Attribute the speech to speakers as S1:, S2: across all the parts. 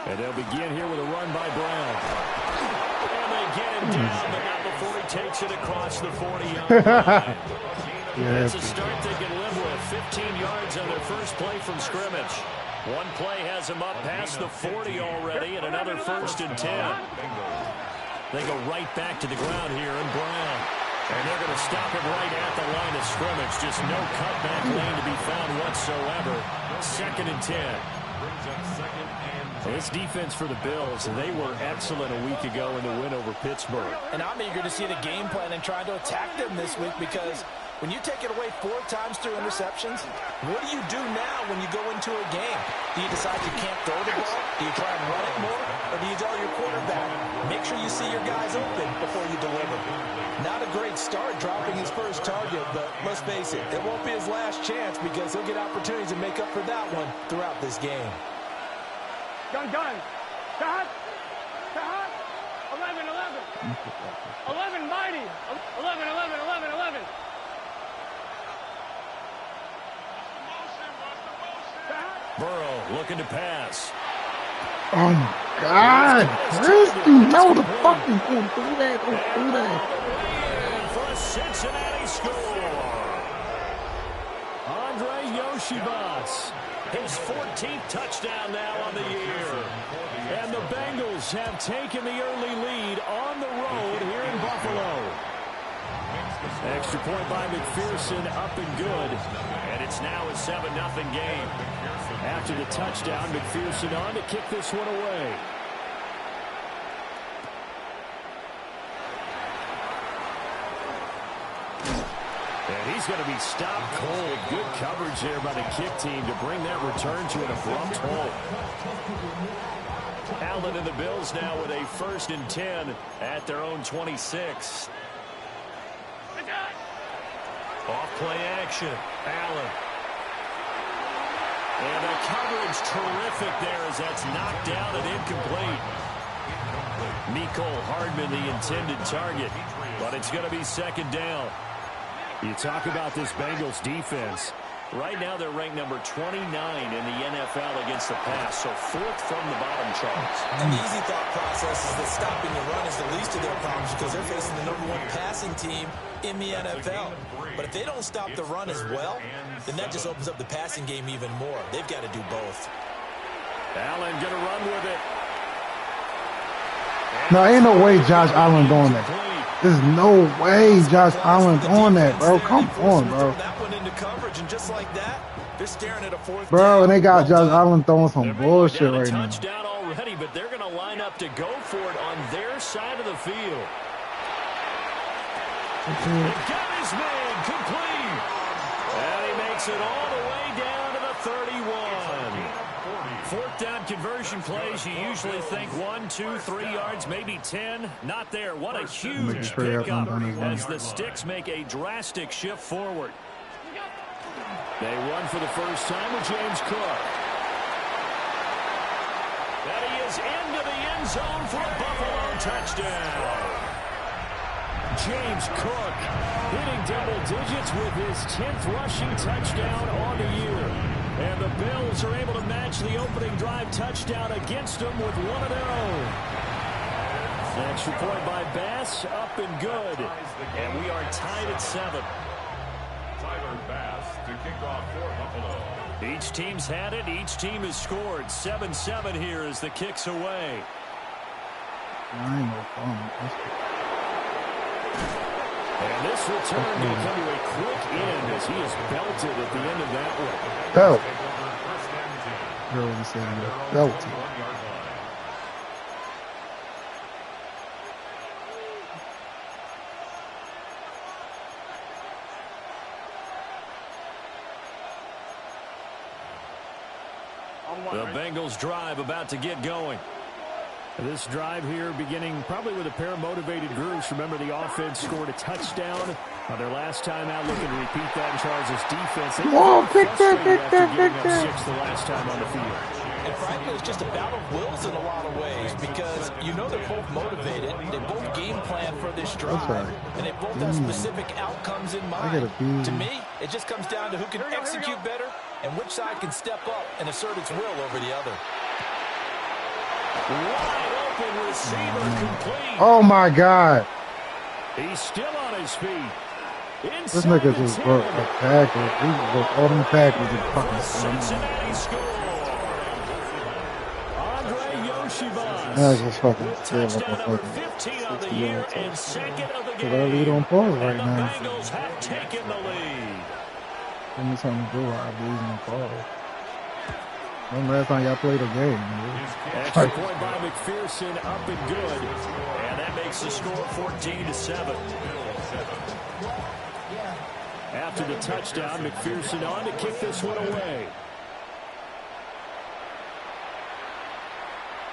S1: And they'll begin here with a run by Brown. And they get him down, but not before he takes it across the 40-yard line. It's a start they can live with. 15 yards on their first play from scrimmage. One play has them up past the 40 already, and another 1st and 10. They go right back to the ground here, and Brown. And they're going to stop him right at the line of scrimmage. Just no cutback lane to be found whatsoever. 2nd and 10. This defense for the Bills, they were excellent a week ago in the win over Pittsburgh.
S2: And I'm eager to see the game plan and try to attack them this week, because when you take it away 4 times through interceptions, what do you do now when you go into a game? Do you decide you can't throw the ball? Do you try and run it more? Or do you tell your quarterback, make sure you see your guys open before you deliver? Not a great start dropping his first target, but let's face it, it won't be his last chance, because he'll get opportunities to make up for that one throughout this game.
S3: Gun. Shot. 11. 11, mighty. 11.
S1: Burrow looking to pass.
S4: Oh my God! No, the fuck is going to do that? Don't do that.
S1: For a Cincinnati score. Andre Yoshibas. His 14th touchdown now on the year. And the Bengals have taken the early lead on the road here in Buffalo. Extra point by McPherson, up and good. And it's now a 7-0 game. After the touchdown, McPherson on to kick this one away. And he's going to be stopped cold. Good coverage there by the kick team to bring that return to an abrupt halt. Allen and the Bills now with a 1st and 10 at their own 26. Off-play action. Allen. And the coverage terrific there as that's knocked down and incomplete. Mecole Hardman the intended target, but it's going to be 2nd down. You talk about this Bengals defense. Right now they're ranked number 29 in the NFL against the pass, so 4th from the bottom, Charles.
S2: And the easy thought process is that stopping the run is the least of their problems, because they're facing the #1 passing team in the NFL. But if they don't stop the run as well, then that just opens up the passing game even more. They've got to do both.
S1: Allen going to run with it.
S4: No, ain't no way Josh Allen doing that. There's no way Josh Allen doing that, bro. Come on, bro.
S2: That one into coverage, and just like that, they're staring at a 4th
S4: bro,
S2: down.
S4: and they got Josh Allen throwing some bullshit right now.
S1: Touchdown already, but they're going to line up to go for it on their side of the field. He got his man complete. And he makes it all the way down to the 31. 4th down conversion plays, you usually think 1, 2, 3 yards, maybe 10. Not there. What a huge pickup as the Sticks make a drastic shift forward. They run for the first time with James Cook. And he is into the end zone for a Buffalo touchdown. James Cook hitting double digits with his 10th rushing touchdown on the year. And the Bills are able to match the opening drive touchdown against them with one of their own. Extra point by Bass, up and good. And we are tied at 7.
S5: Tyler Bass to kick off for Buffalo.
S1: Each team's had it. Each team has scored. 7-7 here as the kick's away.
S4: I ain't no fun.
S1: And this return will come to a quick end as he is belted at the end of that one.
S4: Belt. Really saying that. Belted.
S1: The Bengals drive about to get going. This drive here beginning probably with a pair of motivated groups. Remember, the offense scored a touchdown on their last time out. Looking to repeat that in Charles' defense.
S4: Whoa, pick that.
S1: 6 the last time on the field.
S2: And frankly, it's just a battle of wills in a lot of ways because you know they're both motivated. They both game plan for this drive, and they both have specific outcomes in mind. To me, it just comes down to who can execute better and which side can step up and assert its will over the other.
S1: Wide open receiver complete.
S4: Oh my God.
S1: He's still on his feet.
S4: This nigga just broke a tackle. He broke all them tackles and fucking
S1: Cincinnati score. Andre Yoshibas.
S4: That's just fucking
S1: Touchdown number 15 on the year and second of the game.
S4: I lead on pause right
S1: and
S4: now.
S1: The Bengals have taken the lead.
S4: Give me something to do. I lose on pause. When last time y'all played a game?
S1: Extra point by McPherson, up and good. And that makes the score 14-7. After the touchdown, McPherson on to kick this one away.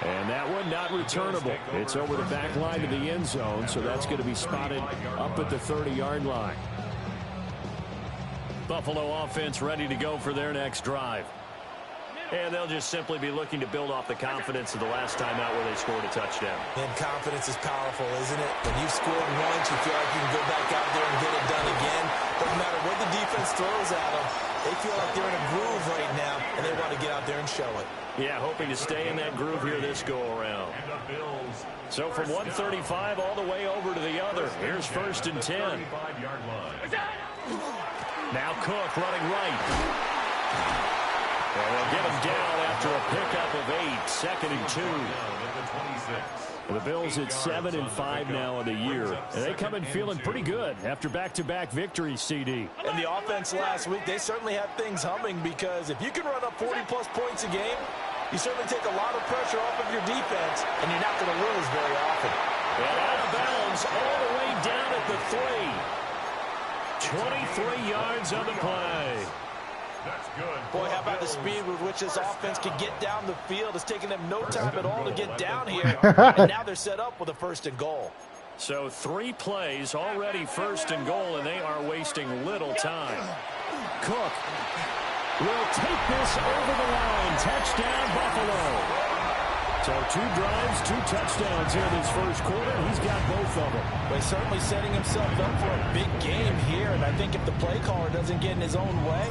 S1: And that one not returnable. It's over the back line to the end zone, so that's going to be spotted up at the 30-yard line. Buffalo offense ready to go for their next drive. And they'll just simply be looking to build off the confidence of the last time out where they scored a touchdown.
S2: And confidence is powerful, isn't it? When you've scored once, you feel like you can go back out there and get it done again. Doesn't matter what the defense throws at them. They feel like they're in a groove right now, and they want to get out there and show it.
S1: Yeah, hoping to stay in that groove here this go-around. So from 135 all the way over to the other. Here's 1st and 10. Now Cook running right. And they'll get him down after a pickup of 8. 2nd and 2. The Bills at 7-5 now in the year. And they come in feeling pretty good after back-to-back victories, CD.
S2: And the offense last week, they certainly have things humming because if you can run up 40-plus points a game, you certainly take a lot of pressure off of your defense, and you're not going to lose very often.
S1: And out of bounds all the way down at the 3. 23 yards on the play.
S5: That's good.
S2: Boy, how about the speed with which this offense can get down the field? It's taken them no time at all to get down here. And now they're set up with a 1st and goal.
S1: So 3 plays already 1st and goal, and they are wasting little time. Cook will take this over the line. Touchdown, Buffalo. So 2 drives, 2 touchdowns here this first quarter. He's got both of them.
S2: But he's certainly setting himself up for a big game here. And I think if the play caller doesn't get in his own way,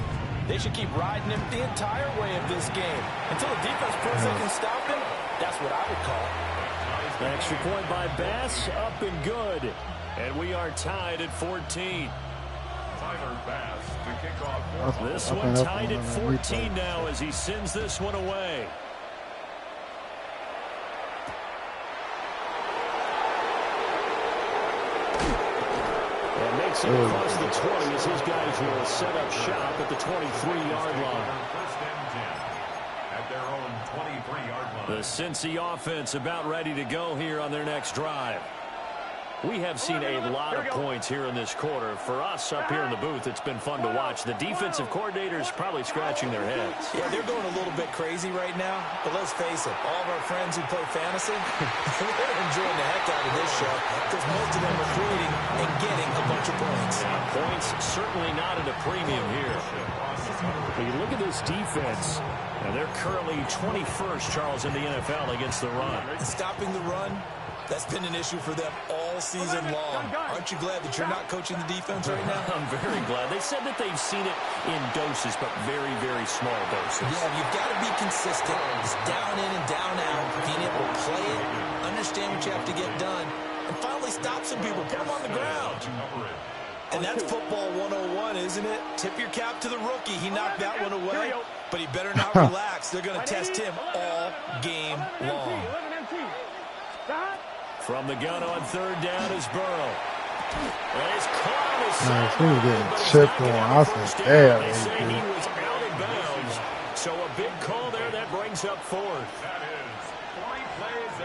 S2: they should keep riding him the entire way of this game. Until the defense proves they can stop him, that's what I would call it.
S1: Extra point by Bass, up and good. And we are tied at 14.
S5: Tyler Bass to kick off.
S1: This one tied at 14 now as he sends this one away. And makes it across the 20 as his guys will set up shop at the 23-yard line.
S5: First and 10 at their own 23-yard line.
S1: The Cincy offense about ready to go here on their next drive. We have seen a lot of points here in this quarter. For us up here in the booth, it's been fun to watch. The defensive coordinators probably scratching their heads.
S2: Yeah, they're going a little bit crazy right now. But let's face it, all of our friends who play fantasy, they're enjoying the heck out of this show because most of them are creating and getting a bunch of points.
S1: Points certainly not at a premium here. When you look at this defense, and they're currently 21st, Charles, in the NFL against the run.
S2: Stopping the run, that's been an issue for them all season long. Aren't you glad that you're not coaching the defense right now?
S1: I'm very glad. They said that they've seen it in doses, but very, very small doses.
S2: Yeah, you've got to be consistent. It's down in and down out. Being able to play it, understand what you have to get done, and finally stop some people. Put them on the ground. And that's football 101, isn't it? Tip your cap to the rookie. He knocked that one away, but he better not relax. They're going to test him all game long.
S1: From the gun on 3rd down is Burrow. And his call is
S4: he was getting chipped on. I said, damn.
S1: They say he was out of bounds. So a big call there that brings up 4th.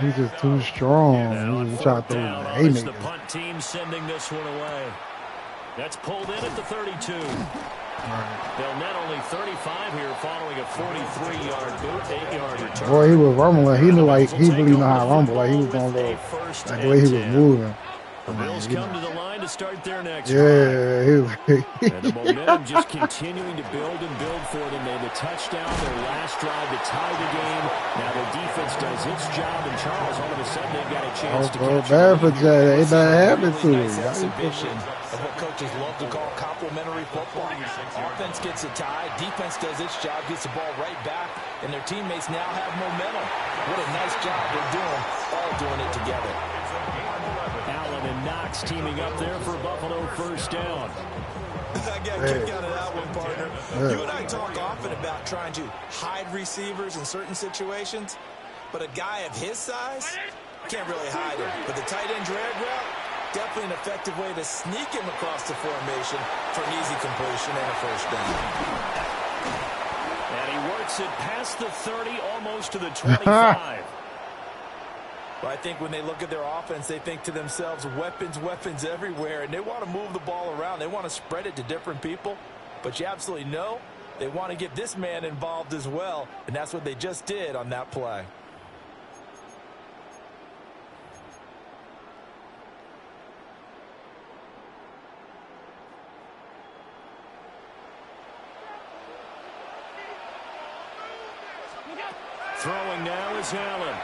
S4: He's just too strong. He's trying to throw the haymakers.
S1: The punt team sending this one away. That's pulled in at the 32. They'll net only 35 here following a 43-yard boot, 8-yard return.
S4: Boy, he was rumbling. He knew like he really know how to rumble. Like he was going to go like the way he was moving.
S1: The Bills come to the line to start their next
S4: Yeah,
S1: and the momentum just continuing to build and build for them. They had the touchdown, their last drive to tie the game. Now the defense does its job, and Charles, all of a sudden, they've got a chance to catch
S4: bad for
S1: the lead.
S4: Jay. Ain't nothing happened to
S2: Nice
S4: him.
S2: exhibition of what coaches love to call complementary football. Offense gets a tie, defense does its job, gets the ball right back, and their teammates now have momentum. What a nice job they're doing, all doing it together.
S1: Allen and Knox teaming up there for Buffalo first down.
S2: I got a kick out of that one, partner. You and I talk often about trying to hide receivers in certain situations, but a guy of his size can't really hide him. But the tight end drag route, definitely an effective way to sneak him across the formation for an easy completion and a first down.
S1: And he works it past the 30, almost to the 25.
S2: But I think when they look at their offense, they think to themselves, weapons, weapons everywhere, and they want to move the ball around. They want to spread it to different people, but you absolutely know they want to get this man involved as well, and that's what they just did on that play.
S1: Throwing now is Allen.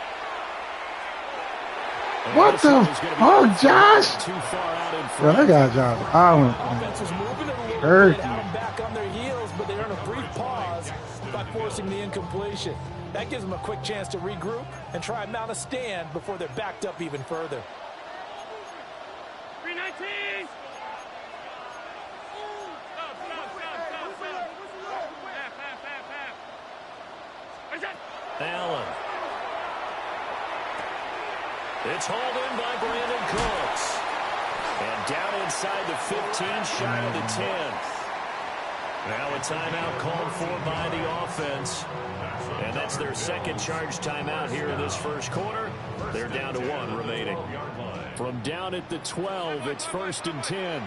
S4: What the fuck, Josh?
S1: Too far out in
S4: Bro,
S1: front.
S4: that guy Josh Allen.
S2: Offense was moving it a little
S4: Hurt
S2: bit, had them back on their heels, but they earn a brief pause by forcing the incompletion. That gives them a quick chance to regroup and try and mount a stand before they're backed up even further.
S3: 319.
S1: Allen. It's hauled in by Brandon Cooks. And down inside the 15, shy of the 10. Now a timeout called for by the offense. And that's their second charge timeout here in this first quarter. They're down to 1 remaining. From down at the 12, it's 1st and 10.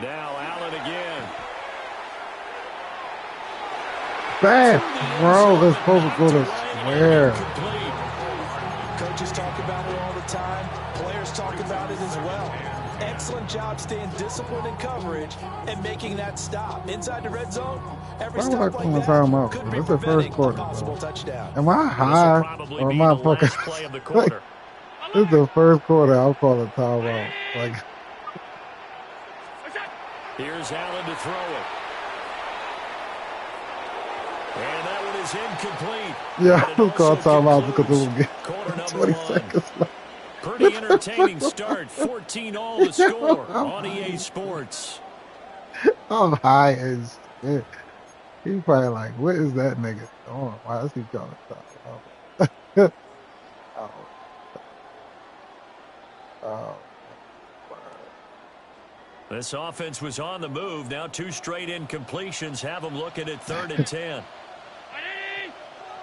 S1: Now Allen again.
S4: Bad, bro. They're supposed to go to square.
S2: Coaches talk about it all the time. Players talk about it as well. Excellent job staying disciplined in coverage and making that stop. Inside the red zone, every
S4: Why would I
S2: stop
S4: call
S2: like
S4: a timeout?
S2: that could be
S4: It's the first
S2: preventing a
S4: quarter,
S2: possible
S4: bro.
S2: touchdown.
S4: Am I
S1: This will
S4: high
S1: probably
S4: or
S1: be
S4: am I
S1: the last
S4: fucking?
S1: play of the quarter.
S4: This is the first quarter. I'll call a timeout. Like,
S1: Here's Allen to throw it. And that one is incomplete.
S4: yeah,
S1: And it
S4: I'll call
S1: also
S4: timeout because it will
S1: concludes
S4: get
S1: quarter number
S4: 20
S1: 1.
S4: seconds left.
S1: Pretty entertaining start. 14 all the score on EA Sports.
S4: I'm high as shit. He probably like, what is that nigga doing? Why is he calling timeout? oh, oh.
S1: This offense was on the move. Now 2 straight incompletions have them looking at 3rd and 10.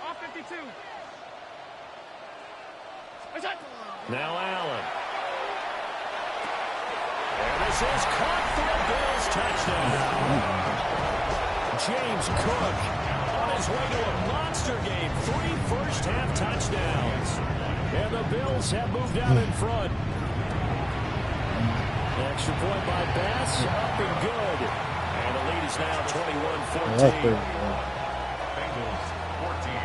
S3: Off 52.
S1: Now Allen. And this is caught for a Bills touchdown. James Cook on his way to a monster game. 3 first-half touchdowns. And the Bills have moved out in front. Extra point by Bass, up and good. And the lead is now 21-14.
S4: That's pretty good.
S5: Bengals 14.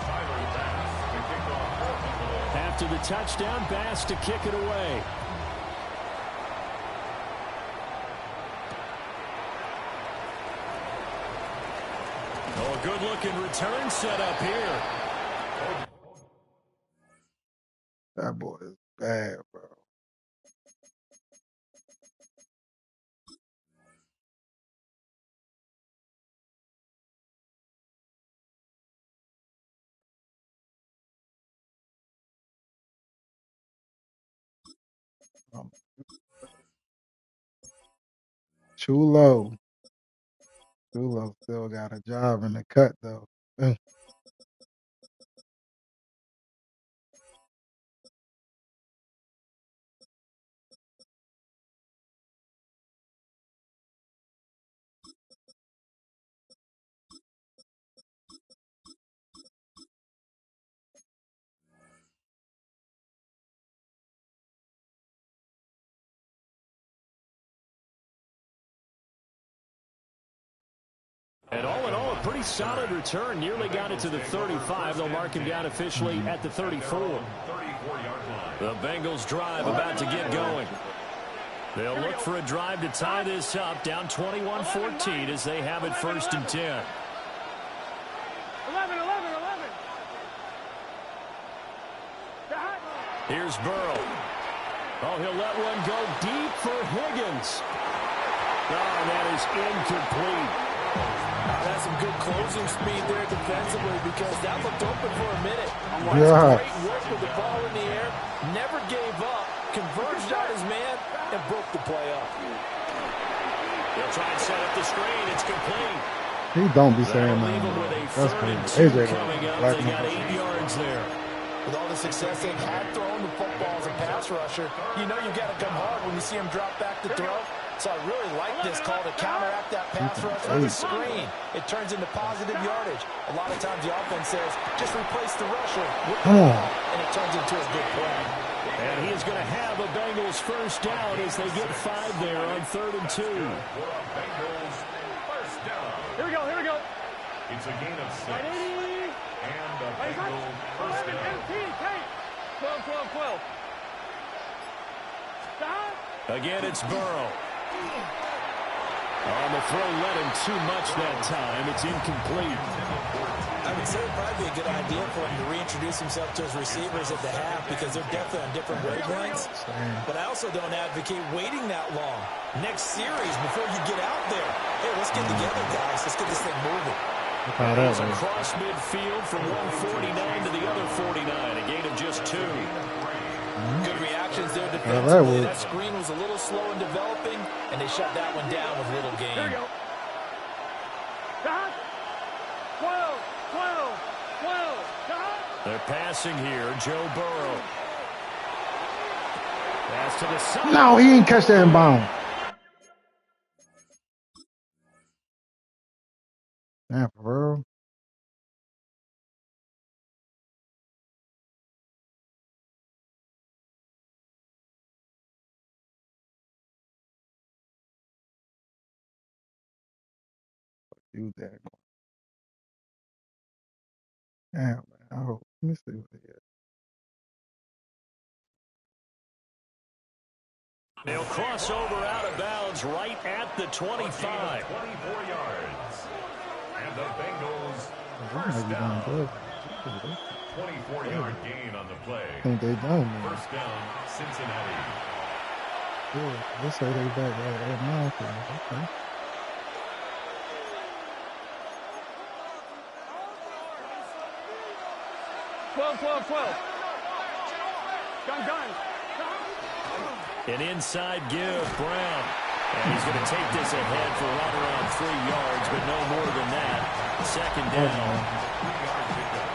S5: Tyler Bass to kick off for Buffalo.
S1: After the touchdown, Bass to kick it away. Oh, a good-looking return set up here.
S4: That boy is bad, bro. Um, Chulo. Chulo still got a job in the cut, though.
S1: And all in all, a pretty solid return. Nearly got it to the 35. They'll mark him down officially at the 34. The Bengals drive about to get going. They'll look for a drive to tie this up, down 21-14 as they have it 1st and 10.
S3: 11.
S1: Here's Burrow. Oh, he'll let one go deep for Higgins. Oh, and that is incomplete.
S2: That's some good closing speed there defensively because that looked open for a minute.
S4: Yeah.
S2: Great work with the ball in the air. Never gave up. Converged on his man and broke the play up.
S1: They'll try and set up the screen. It's complete.
S4: He don't be saying
S1: That'll leave
S4: that.
S1: them with a
S4: That's
S1: 3rd and
S4: crazy.
S1: 2
S4: AJ
S1: coming up.
S4: black
S1: They got
S4: man.
S1: 8 yards there.
S2: With all the success they've had throwing the football as a pass rusher, you know you've got to come hard when you see him drop back to throw. So I really like this call to counteract that pass rush with a screen. It turns into positive yardage. A lot of times the offense says, just replace the rusher with the ball, and it turns into a good play.
S1: And he is going to have a Bengals 1st down as they get 5 there on 3rd and 2.
S5: Bengals first down.
S3: Here we go.
S5: It's a gain of 6.
S3: 180.
S5: And the Bengals first
S3: 11
S5: down.
S3: empty. Take. 12. Stop.
S1: Again, it's Burrow. On the throw, let him too much that time. It's incomplete.
S2: I would say it'd probably be a good idea for him to reintroduce himself to his receivers at the half because they're definitely on different wavelengths. But I also don't advocate waiting that long. Next series, before you get out there, hey, let's get together, guys. Let's get this thing moving.
S1: It's across midfield from 149 to the other 49. A gain of just 2.
S2: Good reactions there defensively.
S4: That
S2: That screen was a little slow in developing, and they shut that one down with little gain.
S3: Here we go. Stop. 12. Stop.
S1: They're passing here. Joe Burrow. Pass to the side.
S4: No, he didn't catch that in bounds. Damn, for real. You there? Damn, man. I hope. Let me see what it is.
S1: They'll cross over out of bounds right at the 25.
S5: 24 yards. And the Bengals
S4: First down.
S5: 24-yard gain on the play.
S4: I think they done, man.
S5: First down, Cincinnati.
S4: Yeah, they say they back at 9. Okay.
S3: Twelve. Gun.
S1: An inside give, Brown. And he's going to take this ahead for right around 3 yards, but no more than that. 2nd down.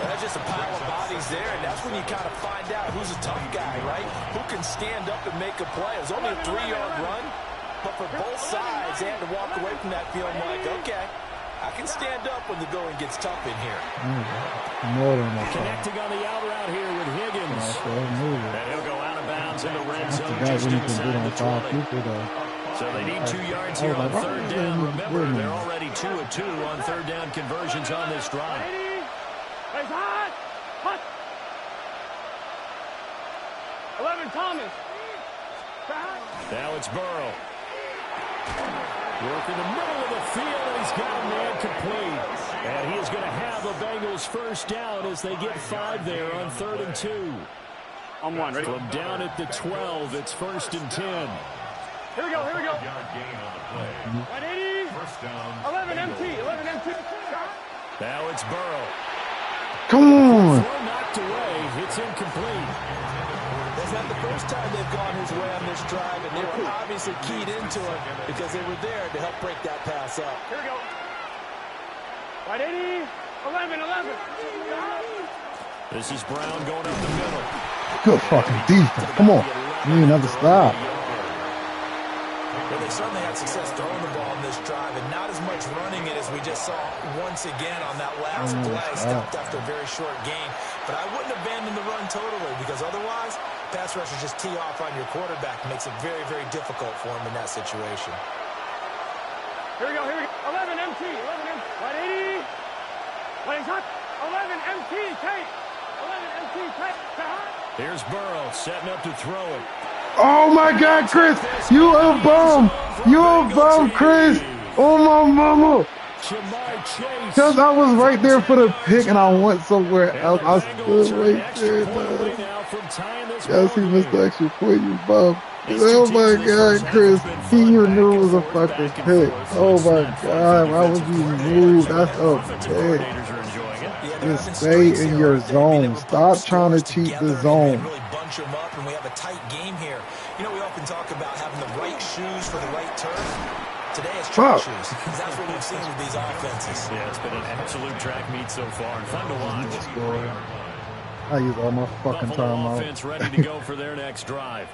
S2: That's just a pile of bodies there, and that's when you kind of find out who's a tough guy, right? Who can stand up and make a play. It was only a 3-yard run, but for both sides, they had to walk away from that feeling like, okay, I can stand up when the going gets tough in here.
S4: More than that.
S1: Connecting on the out route here with Higgins. And he'll go out of bounds in the red zone just inside the 20. So they need 2 yards here on 3rd down. Remember, they're already 2 of 2 on 3rd down conversions on this drive.
S3: Hot. 11, Thomas.
S1: Now it's Burrow. Work in the middle of the field, and he's got a man complete. And he is going to have a Bengals 1st down as they get 5 there on 3rd and 2.
S3: On 1, ready?
S1: From down at the 12, it's 1st and 10.
S3: Here we go.
S5: Yard gain on the play.
S3: 180.
S5: First down.
S3: 11 empty.
S1: Now it's Burrow.
S4: Come on.
S1: Throw knocked away. It's incomplete.
S2: It's not the first time they've gone his way on this drive, and they were obviously keyed into it because they were there to help break that pass up.
S3: Here we go. 180. 11.
S1: This is Brown going up the middle.
S4: Good fucking defense. Come on. We need another stop.
S2: Well, they certainly had success throwing the ball in this drive, and not as much running it as we just saw once again on that last play. Stopped after a very short gain. But I wouldn't abandon the run totally because otherwise, pass rushers just tee off on your quarterback. Makes it very, very difficult for him in that situation.
S3: Here we go, here we go. 11 MT, 11 MT. Right 80. Right hot. 11 MT, Kate. 11 MT, Kate.
S1: Here's Burrow setting up to throw it.
S4: Oh my God, Chris! You a bum! You a bum, Chris! Oh my mama! Because I was right there for the pick and I went somewhere else. I stood right there, man. Yes, he missed the extra point, you bum. Oh my God, Chris. He even knew it was a fucking pick. Oh my God, why would you move? That's a pick. Just stay in your zone. Stop trying to cheat the zone.
S2: Really bunch them up, and we have a tight game here. You know, we often talk about having the right shoes for the right turf. Today it's track shoes. That's what we've seen with these offenses.
S1: Yeah, it's been an absolute track meet so far. Fun to watch.
S4: I use all my fucking time out.
S1: Offense ready to go for their next drive.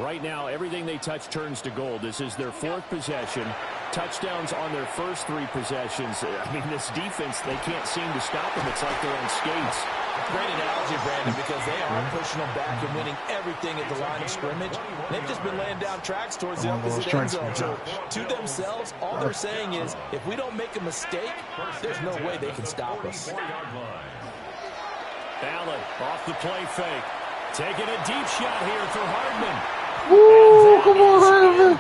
S1: Right now, everything they touch turns to gold. This is their fourth possession. Touchdowns on their first three possessions. I mean, this defense, they can't seem to stop them. It's like they're on skates.
S2: Great analogy, Brandon, because they are pushing them back and winning everything at the line of scrimmage. They've just been laying down tracks towards the opposite end zone. So to themselves, all they're saying is, if we don't make a mistake, there's no way they can stop us.
S1: Allen off the play fake. Taking a deep shot here for Hardman.
S4: Woo! Come on, Hardman.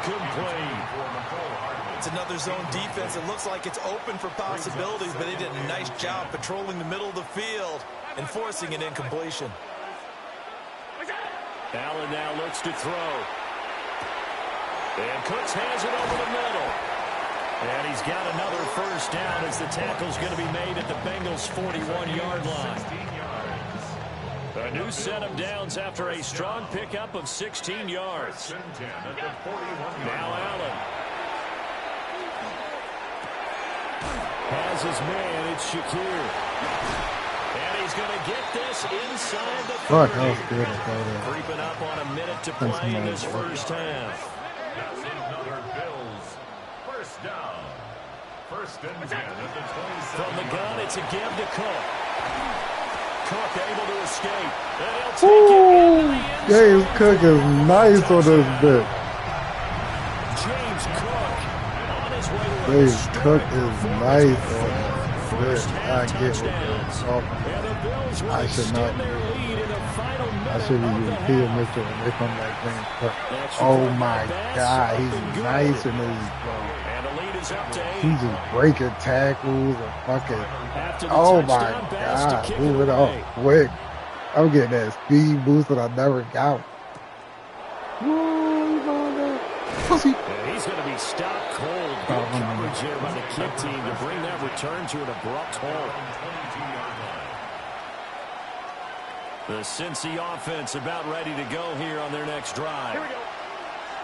S2: It's another zone defense. It looks like it's open for possibilities, but they did a nice job patrolling the middle of the field and forcing an incompletion.
S1: Allen now looks to throw. And Cooks hands it over the middle. And he's got another first down as the tackle's going to be made at the Bengals' 41-yard line. A new set of downs after a strong pickup of 16 yards. Now Allen has his man. It's Shakir. And he's going to get this inside the 30.
S4: Fuck, that was good.
S1: Creeping up on a minute to play in this first half.
S5: That's another Bills first down. First and 10 at the 27.
S1: From the gun, it's a give to Cook. Cook able to escape. And he'll take it into the end zone.
S4: James Cook is nice on this bit.
S1: James Cook on his way to
S4: James Cook is nice on this bit. I get what they're talking about. I should not. I should be using Peter Mitchell when they come back James Cook. Oh my God, he's nice in this bro. He's just breaking tackles and fucking. Oh my God, move it up quick. I'm getting that speed boost that I never got. Pussy.
S1: He's going to be stopped cold. Good coverage here by the kick team to bring that return to an abrupt halt. The Cincy offense about ready to go here on their next drive.
S3: Here we go.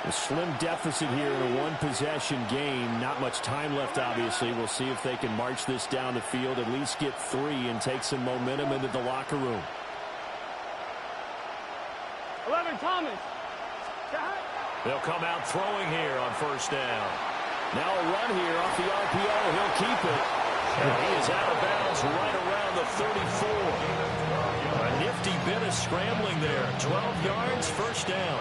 S1: A slim deficit here in a one-possession game. Not much time left, obviously. We'll see if they can march this down the field, at least get 3 and take some momentum into the locker room.
S3: 11 Thomas.
S1: They'll come out throwing here on first down. Now a run here off the RPO. He'll keep it. And he is out of bounds right around the 34. A nifty bit of scrambling there. 12 yards, first down.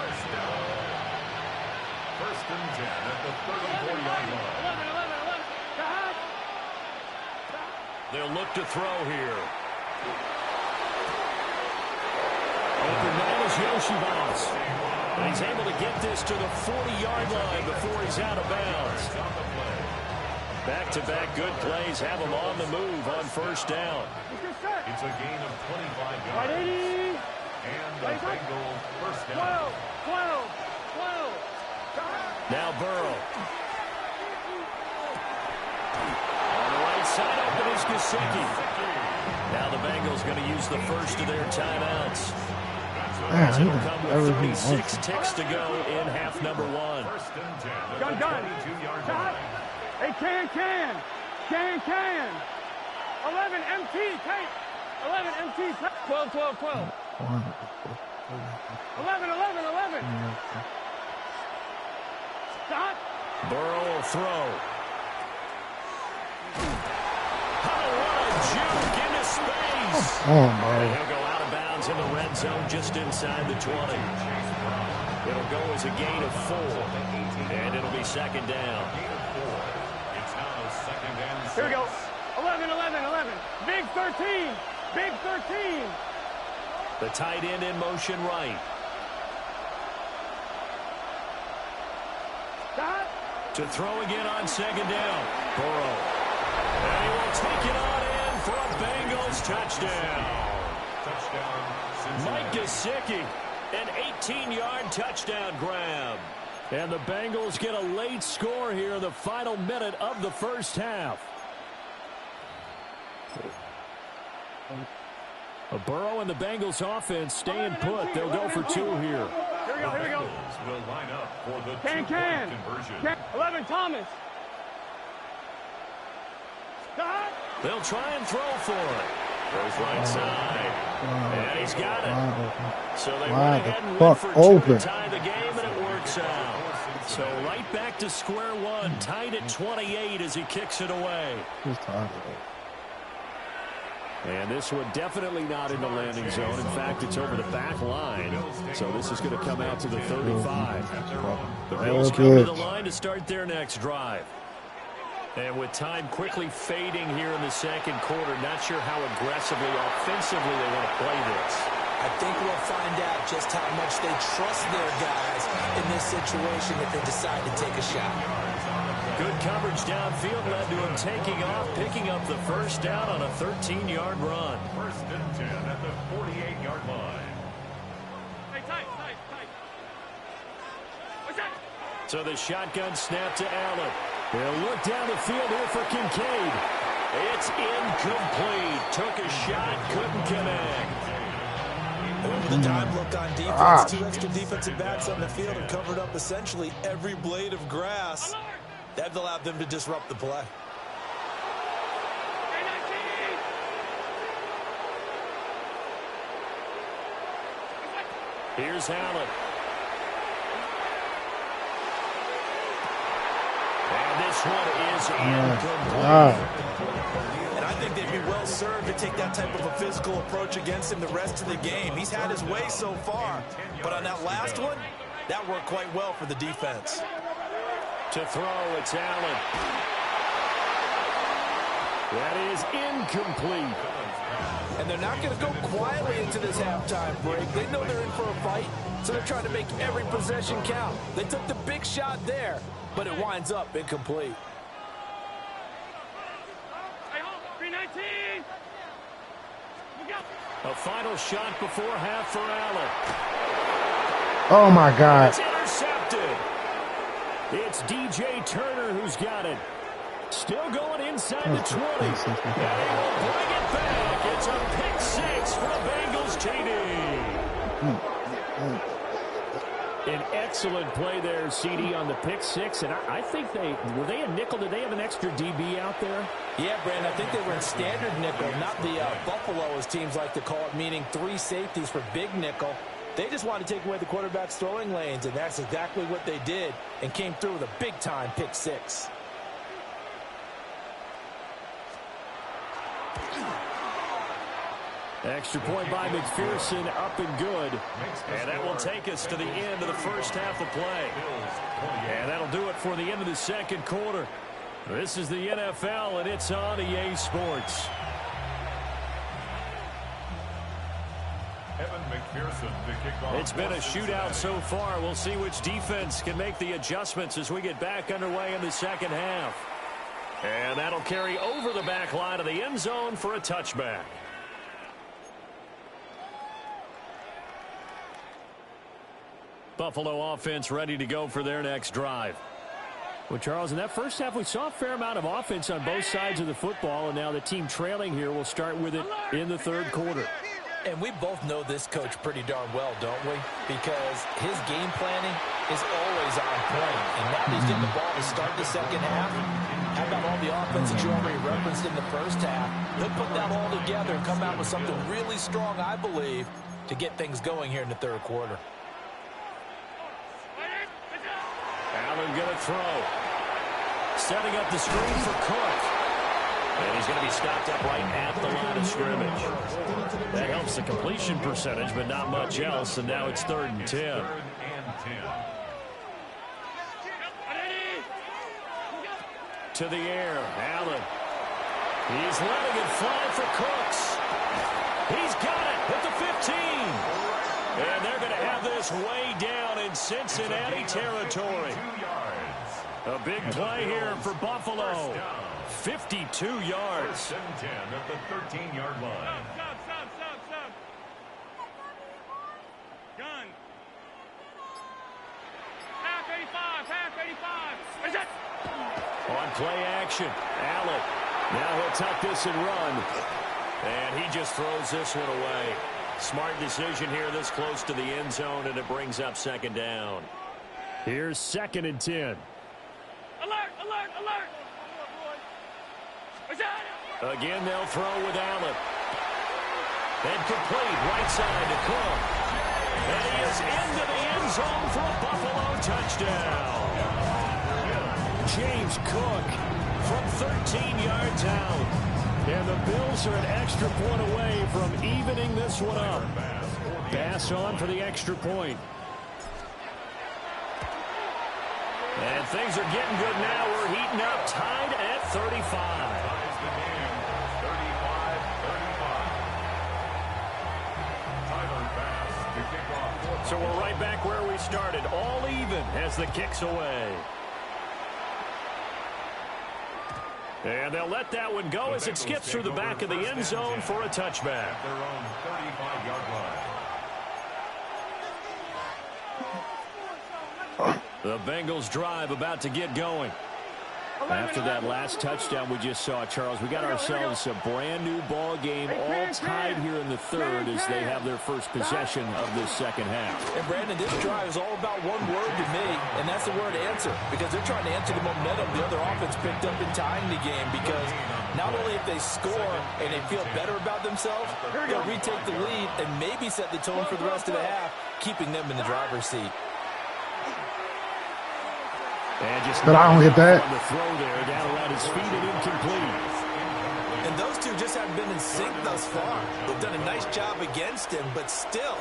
S5: First and 10 at the 34-yard line.
S3: 11.
S1: They'll look to throw here. Open man is Yoshibas. And he's able to get this to the 40-yard line before he's out of bounds. Back-to-back good plays have him on the move on first down.
S5: It's a gain of 25 yards.
S3: Right 80.
S5: And the Bengals first down.
S3: 12.
S1: Now Burrow. On the right side open is Gesicki. Now the Bengals going to use the first of their timeouts. As it'll come with 36 ticks to go in half number 1.
S3: Gun. Shot. Hey, can. 11 MT, Kate. 11 MT, 12. 11. Shot.
S1: Burrow will throw. What a juke into space. And he'll go out of bounds in the red zone just inside the 20. It'll go as a gain of 4. And it'll be second down.
S3: Here we go. 11, 11, 11. Big 13. Big 13.
S1: The tight end in motion right.
S3: Stop.
S1: To throw again on second down. Burrow. And he will take it on in for a Bengals touchdown. Mike Gesicki, an 18-yard touchdown grab. And the Bengals get a late score here in the final minute of the first half. Burrow and the Bengals offense staying put. They'll go for two here.
S3: Here we go, here we go.
S5: Will line up for the
S3: Can.
S5: conversion.
S3: 11, Thomas. Stop.
S1: They'll try and throw for it. Goes right side. And he's got it. So they went ahead and went for two to tie the game, and it works out. So right back to square one, tied at 28 as he kicks it away. And this one definitely not in the landing zone. In fact, it's over the back line. So this is going to come out to the 35. The Bills come to the line to start their next drive. And with time quickly fading here in the second quarter, not sure how aggressively, offensively they want to play this.
S2: I think we'll find out just how much they trust their guys in this situation if they decide to take a shot.
S1: Good coverage downfield led to him taking off, picking up the first down on a 13-yard run.
S5: First and 10 at the 48-yard line.
S3: Hey, tight. What's that?
S1: So the shotgun snap to Allen. They'll look down the field here for Kincaid. It's incomplete. Took a shot, couldn't connect.
S2: The dime look on defense. Two extra defensive backs on the field and covered up essentially every blade of grass. That allowed them to disrupt the play.
S1: Here's Allen. And this one is incomplete.
S2: And I think they'd be well served to take that type of a physical approach against him the rest of the game. He's had his way so far. But on that last one, that worked quite well for the defense.
S1: To throw, it's Allen. That is incomplete.
S2: And they're not going to go quietly into this halftime break. They know they're in for a fight, so they're trying to make every possession count. They took the big shot there, but it winds up incomplete.
S1: A final shot before half for Allen.
S4: Oh, my God.
S1: It's intercepted. It's DJ Turner who's got it. Still going inside the 20. And he will bring it back. It's a pick six for the Bengals TD. An excellent play there, CD, on the pick six. And I think were they a nickel? Did they have an extra DB out there?
S2: Yeah, Brandon, I think they were in standard nickel, not the Buffalo, as teams like to call it, meaning three safeties for big nickel. They just wanted to take away the quarterback's throwing lanes, and that's exactly what they did, and came through with a big-time pick six.
S1: Extra point by McPherson, up and good. And that will take us to the end of the first half of play. And that'll do it for the end of the second quarter. This is the NFL, and it's on EA Sports. It's been a shootout so far. We'll see which defense can make the adjustments as we get back underway in the second half. And that'll carry over the back line of the end zone for a touchback. Buffalo offense ready to go for their next drive. Well, Charles, in that first half, we saw a fair amount of offense on both sides of the football, and now the team trailing here will start with it in the third quarter.
S2: And we both know this coach pretty darn well, don't we? Because his game planning is always on point. And now that he's getting the ball to start the second half, how about all the offense that you already referenced in the first half? He'll put that all together and come out with something really strong, I believe, to get things going here in the third quarter.
S1: Allen going to throw. Setting up the screen for Cook. And he's going to be stopped up right at the line of scrimmage. That helps the completion percentage, but not much else. And now it's 3rd and 10. to the air. Allen. He's letting it fly for Cooks. He's got it at the 15. And they're going to have this way down in Cincinnati territory. A big play here for Buffalo. 52 yards.
S5: 10 at the 13-yard line.
S3: Stop. Gun. Pass 85. Is it?
S1: On play action, Allen. Now he'll tuck this and run. And he just throws this one away. Smart decision here this close to the end zone, and it brings up second down. Here's 2nd and 10.
S3: Alert. Is that?
S1: Again, they'll throw with Allen. And complete right side to Cook. And he is into the end zone for a Buffalo touchdown. James Cook from 13 yards out. And the Bills are an extra point away from evening this one up. Bass on for the extra point. And things are getting good now. We're heating up, tied at 35. So we're right back where we started, all even as the kick's away. And they'll let that one go as it skips through the back of the end zone for a touchback.
S5: Their own 35-yard line.
S1: The Bengals drive about to get going. After that last touchdown we just saw, Charles, we got ourselves a brand new ball game, all tied here in the third as they have their first possession of this second half.
S2: And Brandon, this drive is all about one word to me, and that's the word answer, because they're trying to answer the momentum the other offense picked up in tying the game, because not only if they score and they feel better about themselves, they'll retake the lead and maybe set the tone for the rest of the half, keeping them in the driver's seat.
S1: And just
S4: but I don't get that.
S1: On the throw there, down around his feet and incomplete.
S2: And those two just haven't been in sync thus far. They've done a nice job against him, but still,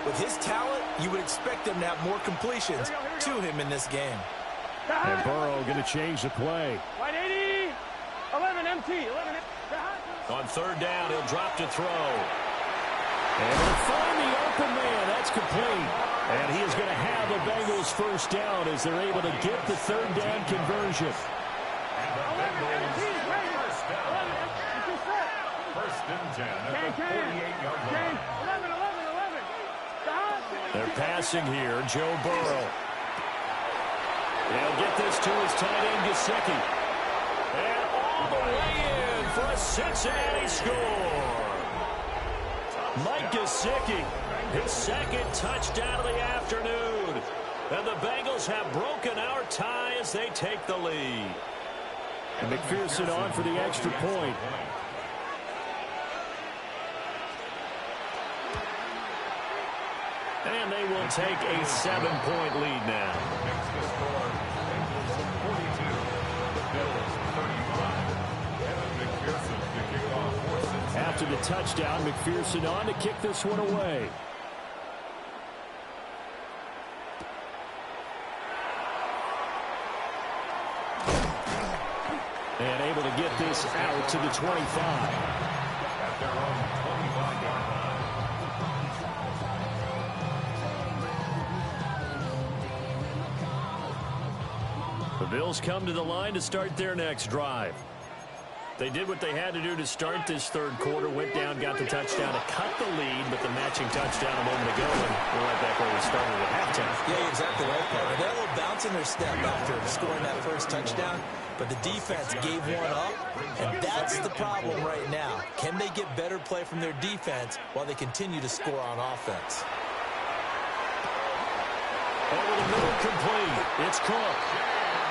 S2: with his talent, you would expect them to have more completions to him in this game.
S1: And Burrow going to change the play.
S3: Right 80. 11 MT. 11 MT.
S1: On third down, he'll drop to throw. And he'll find the open man. That's complete. And he is going to have the Bengals first down as they're able to get the third down conversion.
S5: First and 10 at the 48-yard line.
S3: 11.
S1: They're passing here, Joe Burrow. He'll get this to his tight end, Gesicki. And all the way in for a Cincinnati score. Mike Gesicki, his second touchdown of the afternoon. And the Bengals have broken our tie as they take the lead. And McPherson on for the extra point. And they will take a 7-point lead now.
S5: Next to score, Bengals 42, the Bills 35. Evan McPherson to kick off for Cincinnati.
S1: After the touchdown, McPherson on to kick this one away. And able to get this out to the 25.
S5: At their own 25-yard line.
S1: The Bills come to the line to start their next drive. They did what they had to do to start this third quarter, went down, got the touchdown to cut the lead, but the matching touchdown a moment ago, and we're right back where we started at halftime.
S2: Yeah, exactly right, Carter. They had a little bounce in their step after scoring that first touchdown, but the defense gave one up, and that's the problem right now. Can they get better play from their defense while they continue to score on offense?
S1: Over the middle, complete. It's Cook.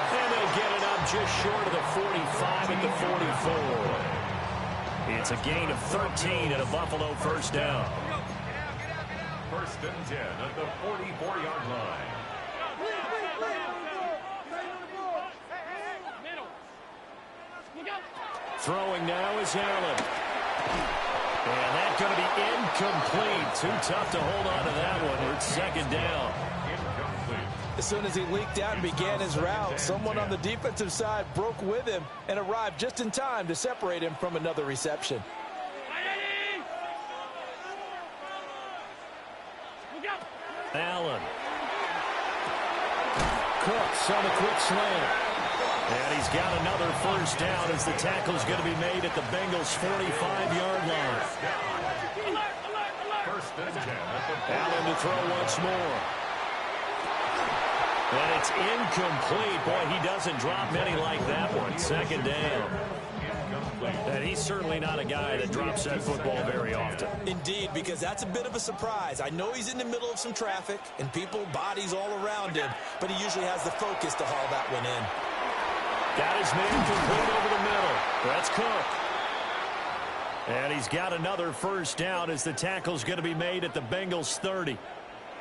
S1: And they get it up just short of the 45 at the 44. It's a gain of 13 and a Buffalo first down.
S5: First and 10 at the 44-yard line.
S1: Throwing now is Allen. And that's going to be incomplete. Too tough to hold on to that one. It's second down.
S5: Incomplete.
S2: As soon as he leaked out and began his route, someone on the defensive side broke with him and arrived just in time to separate him from another reception.
S1: Allen. Cooks on a quick slant. And he's got another first down as the tackle's going to be made at the Bengals' 45-yard line.
S5: First and 10 at the
S1: Allen to throw once more. And it's incomplete. Boy, he doesn't drop many like that one. Second down. And he's certainly not a guy that drops that football very often.
S2: Indeed, because that's a bit of a surprise. I know he's in the middle of some traffic and people, bodies all around him, but he usually has the focus to haul that one in.
S1: Got his man complete over the middle. That's Cook. And he's got another first down as the tackle's going to be made at the Bengals' 30.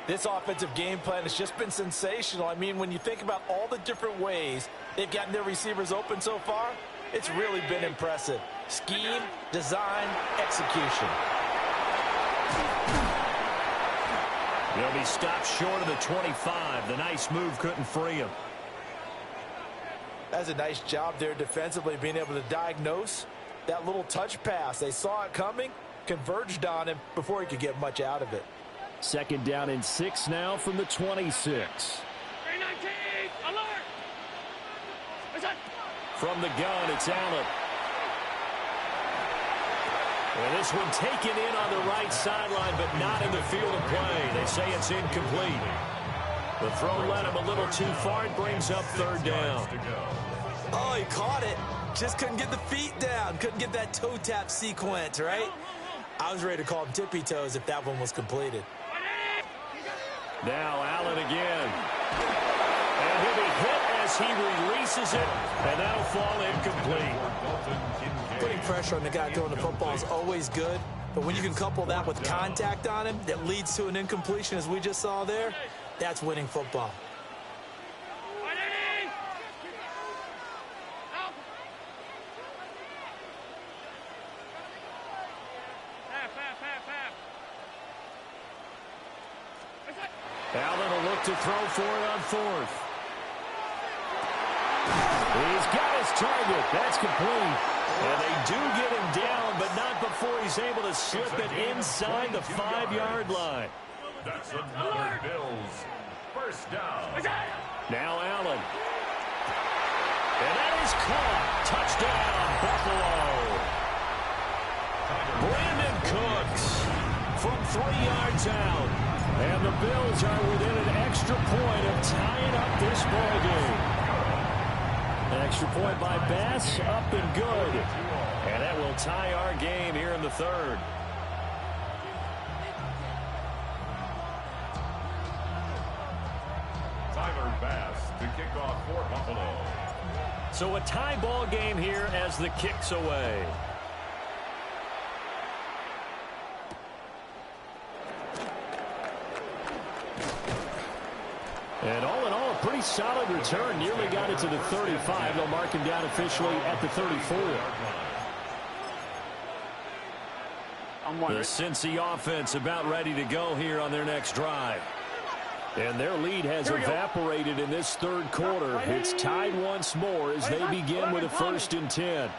S2: This offensive game plan has just been sensational. I mean, when you think about all the different ways they've gotten their receivers open so far, it's really been impressive. Scheme, design, execution.
S1: He'll be stopped short of the 25. The nice move couldn't free him.
S2: That's a nice job there defensively, being able to diagnose that little touch pass. They saw it coming, converged on him before he could get much out of it.
S1: Second down and 6 now from the 26.
S3: 319, alert!
S1: From the gun, it's Allen. And this one taken in on the right sideline, but not in the field of play. They say it's incomplete. The throw led him a little too far. It brings up third down.
S2: Oh, he caught it. Just couldn't get the feet down. Couldn't get that toe tap sequence, right? I was ready to call him tippy toes if that one was completed.
S1: Now Allen again. And he'll be hit as he releases it, and that'll fall incomplete.
S2: Putting pressure on the guy throwing the football is always good, but when you can couple that with contact on him that leads to an incompletion, as we just saw there, that's winning football.
S1: Allen will look to throw for it on fourth. He's got his target. That's complete. And they do get him down, but not before he's able to slip it inside the 5-yard line.
S5: That's another Bills first down.
S1: Now Allen. And that is caught. Touchdown, Buffalo. Brandon Cooks from 3 yards out. And the Bills are within an extra point of tying up this ball game. An extra point by Bass, up and good. And that will tie our game here in the third.
S5: Tyler Bass to kick off for Buffalo.
S1: So a tie ball game here as the kick's away. And all in all, a pretty solid return. Nearly got it to the 35. They'll mark him down officially at the 34. The Cincy offense about ready to go here on their next drive. And their lead has evaporated in this third quarter. It's tied once more as they begin with a 1st and 10.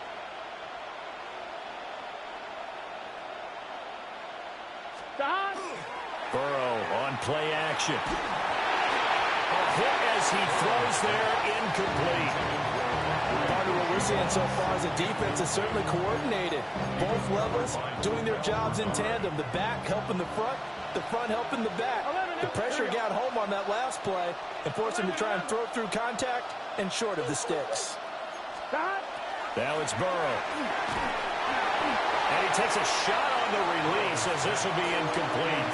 S1: Burrow on play action. A hit as he throws there, incomplete.
S2: Part of what we're seeing so far is the defense is certainly coordinated. Both levels doing their jobs in tandem. The back helping the front helping the back. The pressure got home on that last play and forced him to try and throw through contact and short of the sticks.
S1: Now it's Burrow. And he takes a shot on the release as this will be incomplete.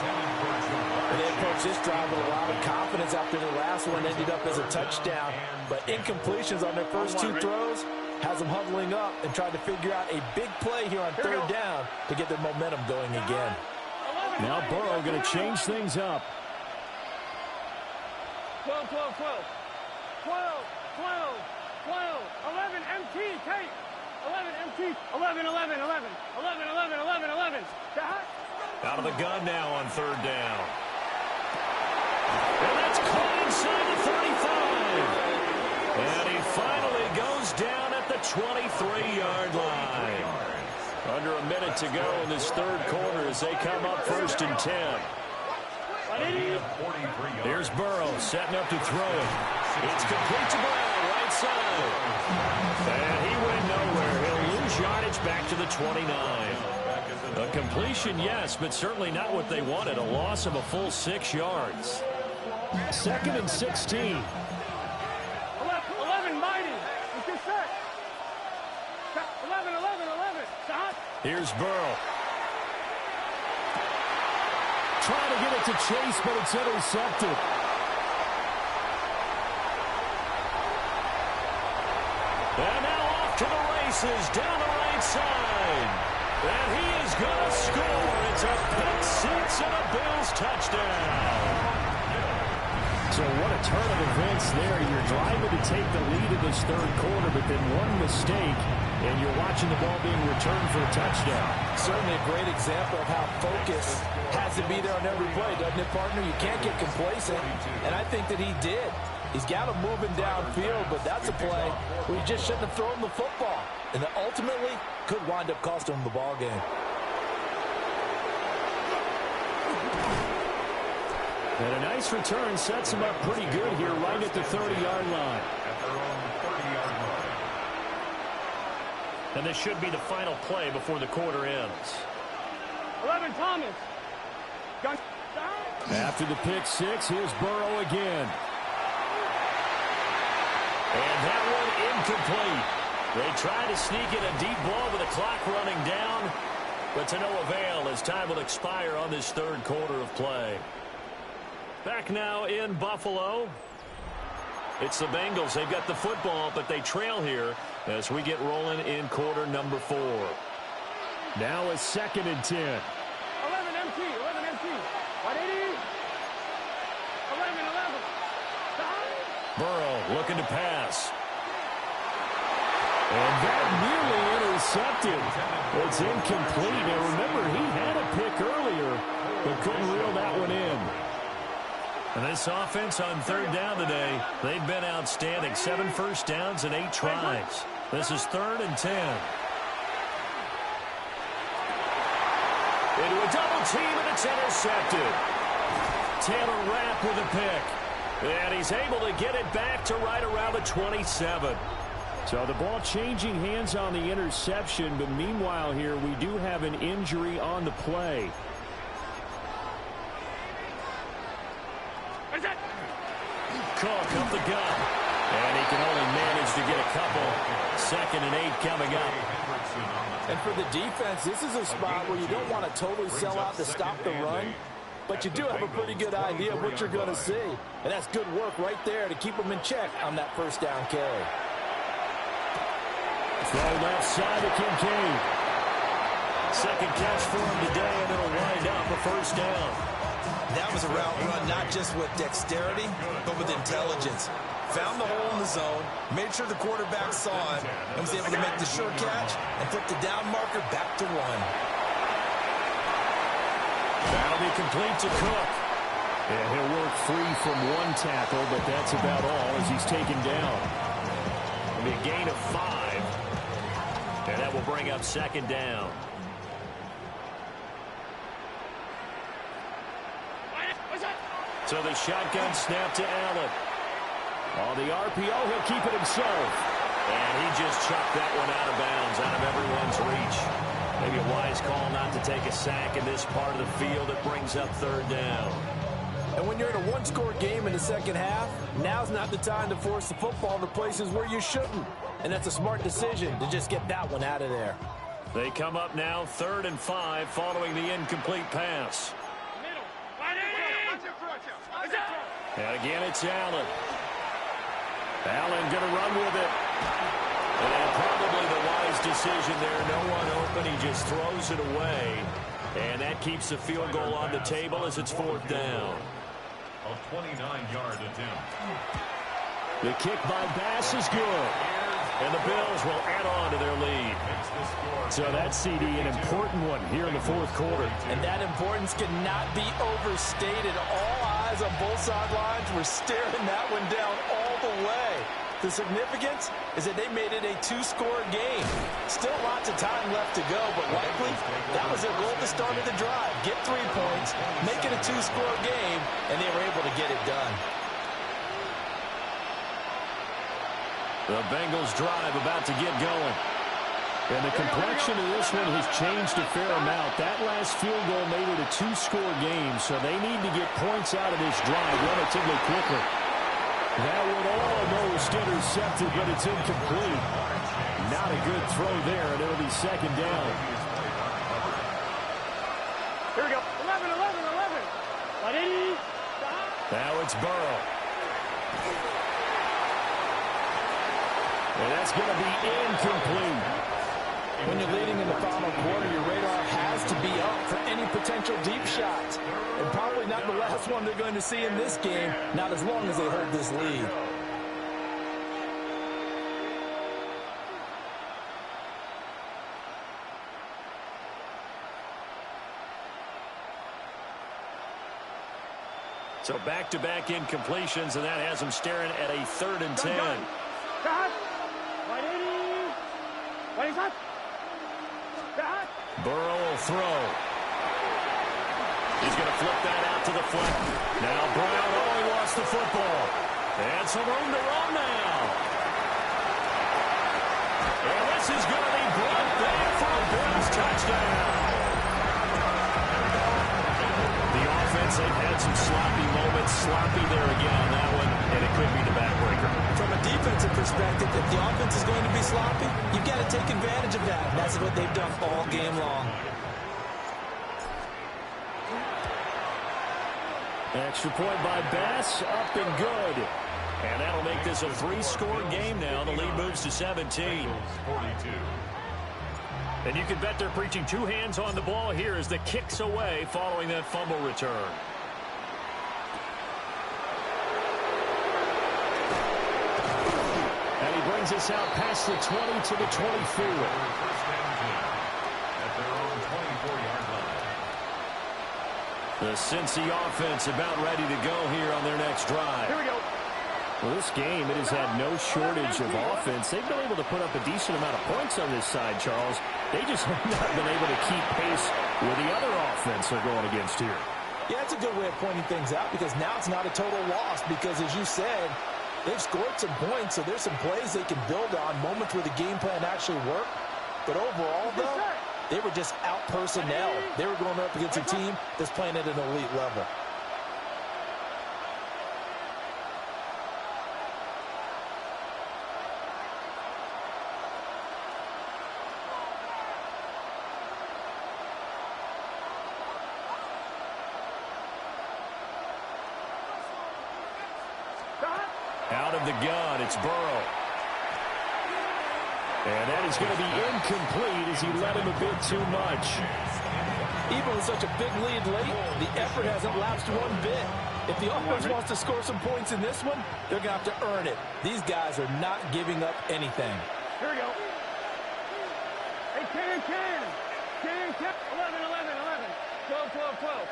S2: They approached this drive with a lot of confidence after the last one ended up as a touchdown. But incompletions on their first 2 throws has them huddling up and trying to figure out a big play here on third down to get their momentum going again.
S1: Now Burrow going to change things up.
S3: 12, 12, 12. 12, 12, 12. 11, MT, Kate. 11, MT. 11, 11, 11. 11, 11, 11, 11.
S1: Out of the gun now on third down. And that's caught inside the Under a minute to go in this third quarter as they come up 1st and 10. Here's Burrow setting up to throw it. It's complete to Brown, right side. And he went nowhere. He'll lose yardage back to the 29. A completion, yes, but certainly not what they wanted. A loss of a full 6 yards. 2nd and 16.
S3: 11, mighty. It's your set. 11. Stop.
S1: Here's Burrow. Trying to get it to Chase, but it's intercepted. And now off to the races, down the right side. And he is going to score. It's a pick six and a Bills touchdown. So what a turn of events there. You're driving to take the lead in this third quarter, but then one mistake, and you're watching the ball being returned for a touchdown.
S2: Certainly a great example of how focus has to be there on every play, doesn't it, partner? You can't get complacent, and I think that he did. He's got him moving downfield, but that's a play where you just shouldn't have thrown the football, and that ultimately could wind up costing him the ball game.
S1: And a nice return sets him up pretty good here right at the 30-yard line.
S5: At their own 30-yard line.
S1: And this should be the final play before the quarter ends.
S3: 11, Thomas. Gun.
S1: After the pick six, here's Burrow again. And that one incomplete. They try to sneak in a deep ball with the clock running down, but to no avail as time will expire on this third quarter of play. Back now in Buffalo. It's the Bengals. They've got the football, but they trail here as we get rolling in quarter number 4. Now a 2nd and 10.
S3: 11 MT. 180. 11. Stop.
S1: Burrow looking to pass. And that nearly intercepted. It's incomplete. Now remember, he had a pick earlier, but couldn't reel that one in. And this offense on third down today, they've been outstanding. 7 first downs and 8 tries. This is 3rd and 10. Into a double team, and it's intercepted. Taylor Rapp with a pick. And he's able to get it back to right around the 27. So the ball changing hands on the interception, but meanwhile here we do have an injury on the play. Cook up the gut. And he can only manage to get a couple. 2nd and 8 coming up.
S2: And for the defense, this is a spot where you don't want to totally sell out to stop the run, but you do have a pretty good idea of what you're going to see. And that's good work right there to keep them in check on that first down carry.
S1: Throw left side to Kincaid. 2nd catch for him today, and it'll wind up a first down.
S2: That was a route run not just with dexterity, but with intelligence. Found the hole in the zone, made sure the quarterback saw it, and was able to make the sure catch and flip the down marker back to 1.
S1: That'll be complete to Cook. And he'll work free from 1 tackle, but that's about all as he's taken down. It'll be a gain of 5. And that will bring up 2nd down. So the shotgun snap to Allen. On the RPO, he'll keep it himself. And he just chucked that one out of bounds, out of everyone's reach. Maybe a wise call not to take a sack in this part of the field. It brings up 3rd down.
S2: And when you're in a one-score game in the second half, now's not the time to force the football to places where you shouldn't. And that's a smart decision to just get that one out of there.
S1: They come up now 3rd and 5 following the incomplete pass. And again, it's Allen. Allen going to run with it. And probably the wise decision there. No one open. He just throws it away. And that keeps the field goal on the table as it's 4th down.
S5: A 29-yard attempt.
S1: The kick by Bass is good. And the Bills will add on to their lead. So that CD, an important one here in the 4th quarter.
S2: And that importance cannot be overstated. All eyes on both sidelines were staring that one down all the way. The significance is that they made it a two-score game. Still lots of time left to go, but likely that was their goal at the start of the drive. Get 3 points, make it a two-score game, and they were able to get it done.
S1: The Bengals drive about to get going. And the complexion of this one has changed a fair amount. That last field goal made it a two-score game, so they need to get points out of this drive relatively quickly. That one almost intercepted, but it's incomplete. Not a good throw there, and it'll be second down.
S3: Here we go. 11, 11, 11.
S1: Now it's Burrow. And that's going to be incomplete.
S2: When you're leading in the final quarter, your radar has to be up for any potential deep shots. And probably not the last one they're going to see in this game, not as long as they hold this lead.
S1: So back-to-back incompletions, and that has them staring at a 3rd and 10. Burrow will throw. He's going to flip that out to the flat. Now Brown only lost the football. And some room to run now. And this is going to be brought back for a Bills touchdown. The offense, they've had some sloppy moments. Sloppy there again on that one, and it could be the backbreaker.
S2: From a defensive perspective, if the offense is going to be sloppy, you've got to take advantage of that. And that's what they've done all game long.
S1: Extra point by Bass, up and good. And that'll make this a 3-score game now. The lead moves to 17.
S5: 42.
S1: And you can bet they're preaching 2 hands on the ball here as the kick's away following that fumble return. And he brings us out past the 20 to the 24.
S5: First and 10 at their own 24-yard line.
S1: The Cincy offense about ready to go here on their next drive.
S3: Here we go.
S1: Well, this game, it has had no shortage of offense. They've been able to put up a decent amount of points on this side, Charles. They just have not been able to keep pace with the other offense they're going against here.
S2: Yeah, that's a good way of pointing things out because now it's not a total loss because, as you said, they've scored some points, so there's some plays they can build on, moments where the game plan actually worked. But overall, though, they were just out personnel. They were going up against a team that's playing at an elite level.
S1: Out of the gun, it's Burrow. And that is going to be incomplete as he led him a bit too much.
S2: Even with such a big lead late, the effort hasn't lapsed one bit. If the offense wants to score some points in this one, they're going to have to earn it. These guys are not giving up anything.
S3: Here we go. Hey, can. 11, 11, 11. 12, 12, 12.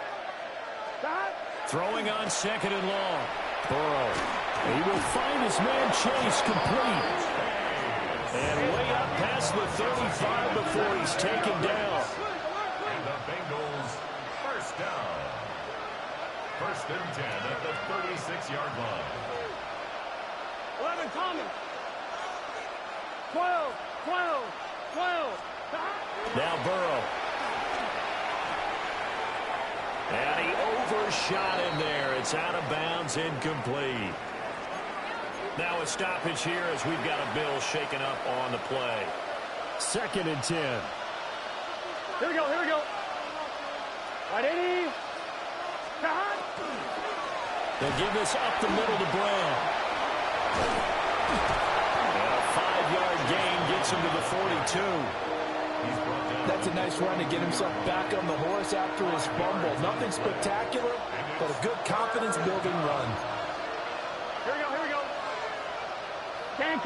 S3: Stop.
S1: Throwing on 2nd and long. Burrow. He will find his man Chase complete. And way up past the 35 before he's taken down.
S5: And the Bengals first down. 1st and 10 at the 36-yard line.
S3: 11, Thomas. 12, 12, 12.
S1: Now Burrow. And he overshot him there. It's out of bounds, incomplete. Now a stoppage here as we've got a Bill shaken up on the play. 2nd and 10.
S3: Here we go. Right, 80.
S1: They'll give this up the middle to Brown. And a 5-yard gain gets him to the 42.
S2: That's a nice run to get himself back on the horse after his fumble. Nothing spectacular, but a good confidence-building run.
S3: Here we go. Can.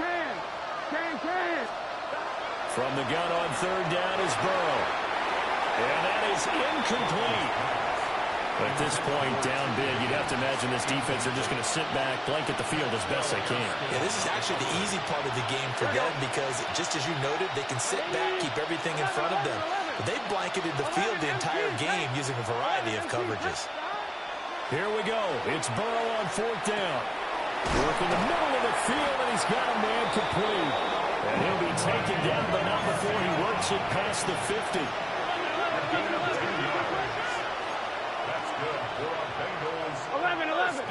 S1: From the gun on 3rd down is Burrow. And that is incomplete. At this point, down big, you'd have to imagine this defense are just going to sit back, blanket the field as best they can.
S2: Yeah, this is actually the easy part of the game for them because, just as you noted, they can sit back, keep everything in front of them. But they've blanketed the field the entire game using a variety of coverages.
S1: Here we go. It's Burrow on 4th down. Working the middle of the field, and he's got a man complete. And he'll be taken down, but not before he works it past the 50.
S5: That's good for a Bengals.
S3: 11, 11.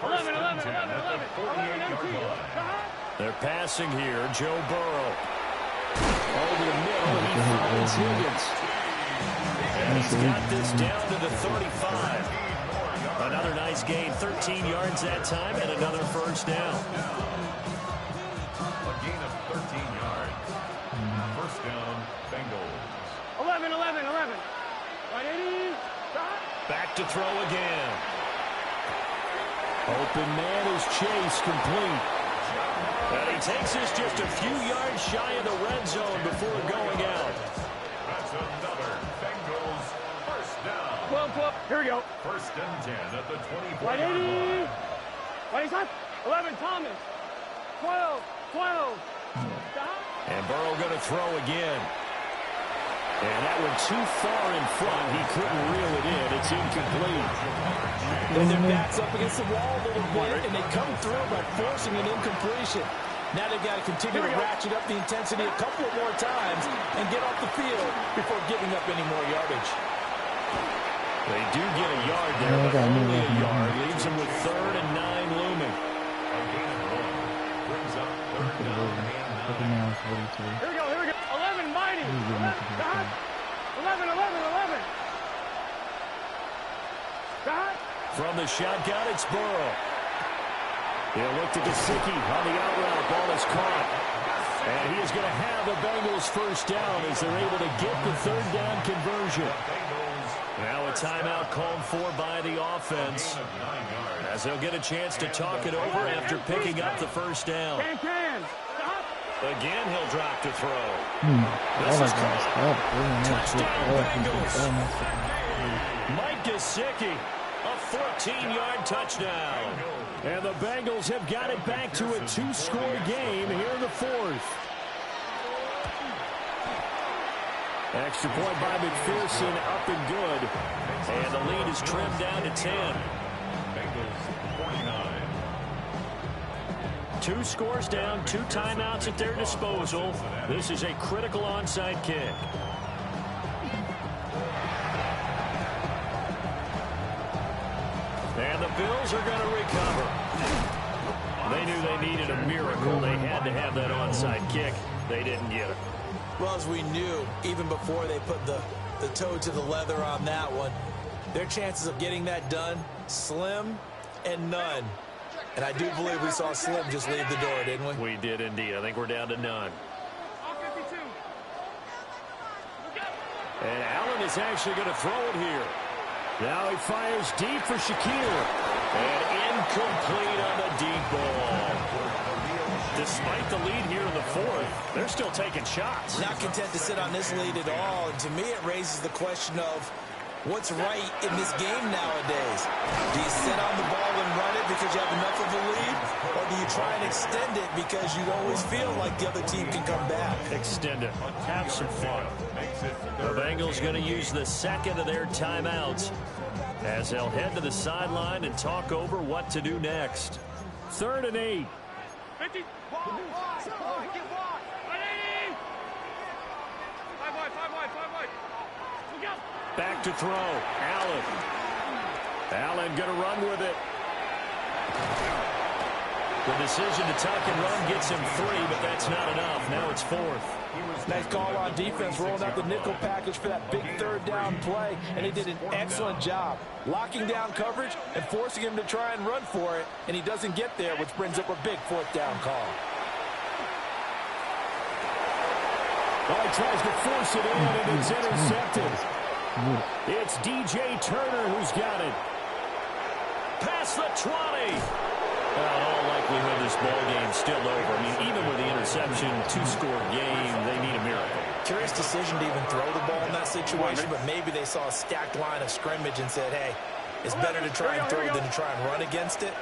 S3: 11, 11, 11,
S5: 10 at
S3: 11,
S5: the
S3: 11
S5: 48-yard
S3: empty.
S5: line.
S1: They're passing here. Joe Burrow. Over the middle, he finds Higgins. And he's got this down to the 35. Another nice gain, 13 yards that time, and another first down.
S5: A gain of 13 yards. First down, Bengals.
S3: 11, 11, 11. Right, 80.
S1: Back to throw again. Open man is Chase, complete. And he takes us just a few yards shy of the red zone before going out.
S5: That's another Bengals first down.
S3: 12, 12. Here we go.
S5: First and 10 at the 24-yard
S3: Right, 80.
S5: line.
S3: Right, stop. 11, Thomas. 12, 12.
S1: And Burrow going to throw again. And that went too far in front. He couldn't reel it in. It's incomplete.
S2: Their backs up against the wall a little bit, and they come through by forcing an incompletion. Now they've got to continue to ratchet up the intensity a couple more times and get off the field before giving up any more yardage.
S1: They do get a yard there, but only a yard. Leaves them with 3rd and 9 looming.
S5: A gain of 1 brings up 3rd down and 9.
S3: Here we go, here we go. 11, mighty. 11, 11, 11.
S1: From the shotgun, it's Burrow. He'll look to Gesicki on the out route. Ball is caught. And he is going to have the Bengals first down as they're able to get the 3rd down conversion. Now a timeout called for by the offense as they'll get a chance to talk it over after picking up the first down. Again, he'll drop to throw. This is called touchdown Bengals. Mike Gesicki, a 14-yard touchdown. And the Bengals have got it back to a 2-score game here in the 4th. Extra point by McPherson, up and good. And the lead is trimmed down to 10.
S5: Bengals 49.
S1: 2 scores down, 2 timeouts at their disposal. This is a critical onside kick. And the Bills are going to recover. They knew they needed a miracle. They had to have that onside kick. They didn't get it.
S2: Well, as we knew, even before they put the toe to the leather on that one, their chances of getting that done, slim and none. And I do believe we saw Slim just leave the door, didn't we?
S1: We did indeed. I think we're down to none. And Allen is actually going to throw it here. Now he fires deep for Shaquille. And incomplete on the deep ball. Despite the lead here in the 4th, they're still taking shots.
S2: Not content to sit on this lead at all. And to me, it raises the question of what's right in this game nowadays. Do you sit on the ball and run it because you have enough of a lead? Or do you try and extend it because you always feel like the other team can come back?
S1: Extend it. Have some fun. The Bengals going to use the second of their timeouts as they'll head to the sideline and talk over what to do next. 3rd and 8.
S3: 50. Get wide. 180. 5 wide. Look out.
S1: Back to throw. Allen. Allen going to run with it. The decision to tuck and run gets him 3, but that's not enough. Now it's 4th.
S2: Nice call on defense, rolling out the nickel package for that big 3rd down play, and they did an excellent job locking down coverage and forcing him to try and run for it, and he doesn't get there, which brings up a big 4th down call.
S1: Well, he tries to force it in, and it's intercepted. It's DJ Turner who's got it. Past the 20. In all likelihood, this ball game's still over. I mean, even with the interception, 2-score game, they need a miracle.
S2: Curious decision to even throw the ball in that situation, but maybe they saw a stacked line of scrimmage and said, hey, it's better to try and throw than to try and run against it.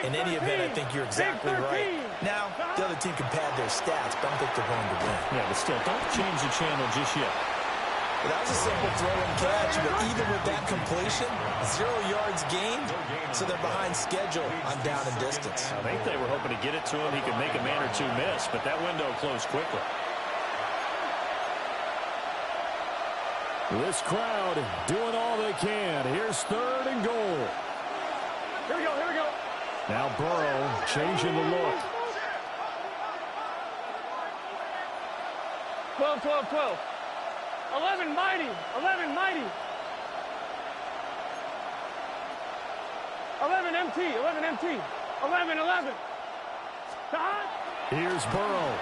S2: In any event, I think you're exactly right. Now, the other team can pad their stats, but I don't think they're going to win.
S1: Yeah, but still, don't change the channel just yet.
S2: Well, that was a simple throw and catch, but even with that completion, 0 yards gained, so they're behind schedule on down and distance.
S1: I think they were hoping to get it to him. He could make a man or two miss, but that window closed quickly. This crowd doing all they can. Here's 3rd and goal.
S3: Here we go, here we go.
S1: Now Burrow changing the look.
S3: 12, 12, 12. 11 mighty, 11 mighty. 11 MT, 11 MT. 11, 11.
S1: Here's Burrow.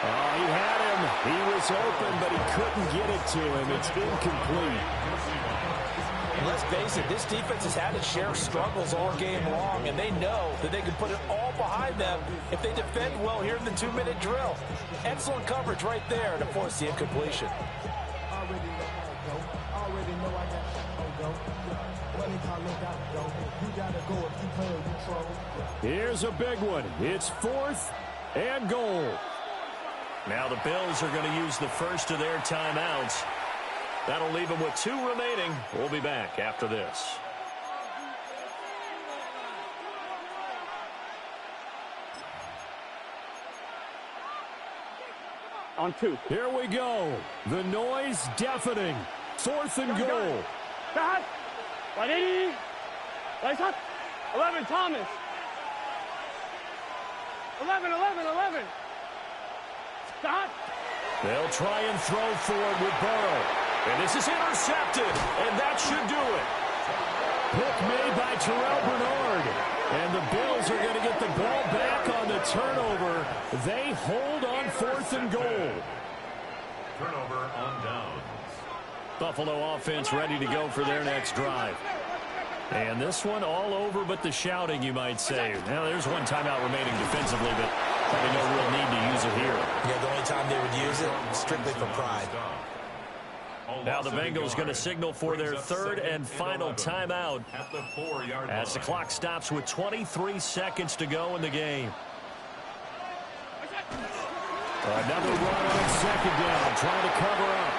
S1: Oh, he had him. He was open, but he couldn't get it to him. It's incomplete.
S2: And let's face it, this defense has had its share of struggles all game long, and they know that they can put it all behind them if they defend well here in the 2-minute drill. Excellent coverage right there to force the incompletion.
S1: Here's a big one. It's 4th and goal. Now the Bills are going to use the first of their timeouts. That'll leave them with 2 remaining. We'll be back after this.
S3: On 2.
S1: Here we go. The noise deafening. 4th and goal.
S3: Back. 180. Nice hot. 11 Thomas. 11, 11, 11. Stop.
S1: They'll try and throw forward with Burrow. And this is intercepted. And that should do it. Pick made by Terrell Bernard. And the Bills are going to get the ball back on the turnover. They hold on 4th and goal.
S5: Turnover on downs.
S1: Buffalo offense ready to go for their next drive. And this one all over but the shouting, you might say. Now, there's one timeout remaining defensively, but probably no real need to use it here.
S2: Yeah, the only time they would use it, strictly for pride.
S1: Now the Bengals going to signal for their 3rd and final timeout as the clock stops with 23 seconds to go in the game. Another run on 2nd down, trying to cover up.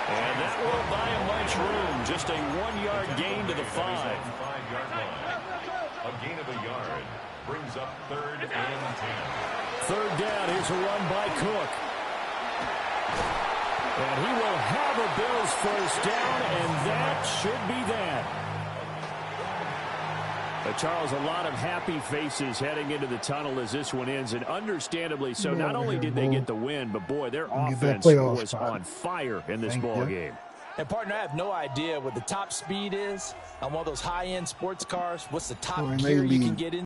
S1: And that won't buy him much room. Just a 1-yard gain to the 5.
S5: 5-yard line. A gain of a yard brings up 3rd and 10.
S1: 3rd down. Here's a run by Cook. And he will have a Bills first down, and that should be that. Charles, a lot of happy faces heading into the tunnel as this one ends, and understandably so. Not only did they get the win, but, boy, their offense was on fire in this ball game.
S2: And, partner, I have no idea what the top speed is on one of those high-end sports cars. What's the top gear you can get in?